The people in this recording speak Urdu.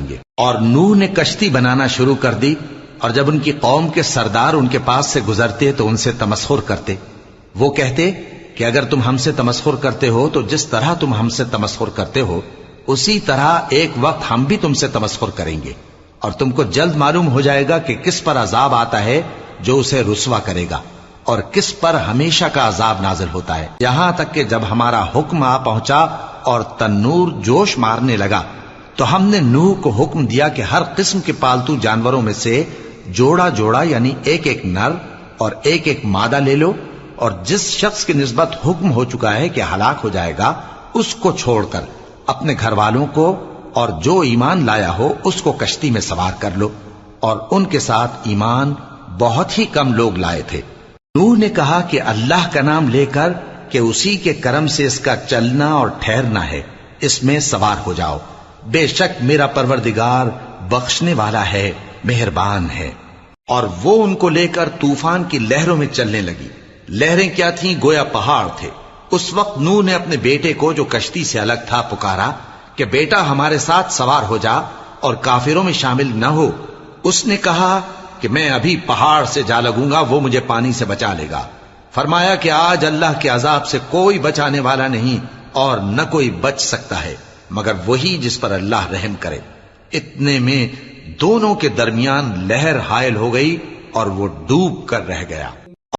گے۔ اور نوح نے کشتی بنانا شروع کر دی، اور جب ان کی قوم کے سردار ان کے پاس سے گزرتے تو ان سے تمسخر کرتے۔ وہ کہتے کہ اگر تم ہم سے تمسخر کرتے ہو تو جس طرح تم ہم سے تمسخر کرتے ہو اسی طرح ایک وقت ہم بھی تم سے تمسخر کریں گے، اور تم کو جلد معلوم ہو جائے گا کہ کس پر عذاب آتا ہے جو اسے رسوا کرے گا، اور کس پر ہمیشہ کا عذاب نازل ہوتا ہے۔ یہاں تک کہ جب ہمارا حکم آ پہنچا اور تنور جوش مارنے لگا تو ہم نے نوح کو حکم دیا کہ ہر قسم کے پالتو جانوروں میں سے جوڑا جوڑا یعنی ایک ایک نر اور ایک ایک مادہ لے لو، اور جس شخص کی نسبت حکم ہو چکا ہے کہ ہلاک ہو جائے گا اس کو چھوڑ کر اپنے گھر والوں کو اور جو ایمان لایا ہو اس کو کشتی میں سوار کر لو، اور ان کے ساتھ ایمان بہت ہی کم لوگ لائے تھے۔ نوح نے کہا کہ اللہ کا نام لے کر کہ اسی کے کرم سے اس کا چلنا اور ٹھہرنا ہے، اس میں سوار ہو جاؤ، بے شک میرا پروردگار بخشنے والا ہے، مہربان ہے۔ اور وہ ان کو لے کر طوفان کی لہروں میں چلنے لگی۔ لہریں کیا تھیں؟ گویا پہاڑ تھے۔ اس وقت نوح نے اپنے بیٹے کو جو کشتی سے الگ تھا پکارا کہ بیٹا ہمارے ساتھ سوار ہو جا اور کافروں میں شامل نہ ہو۔ اس نے کہا کہ میں ابھی پہاڑ سے جا لگوں گا، وہ مجھے پانی سے بچا لے گا۔ فرمایا کہ آج اللہ کے عذاب سے کوئی بچانے والا نہیں اور نہ کوئی بچ سکتا ہے مگر وہی جس پر اللہ رحم کرے۔ اتنے میں دونوں کے درمیان لہر حائل ہو گئی اور وہ ڈوب کر رہ گیا۔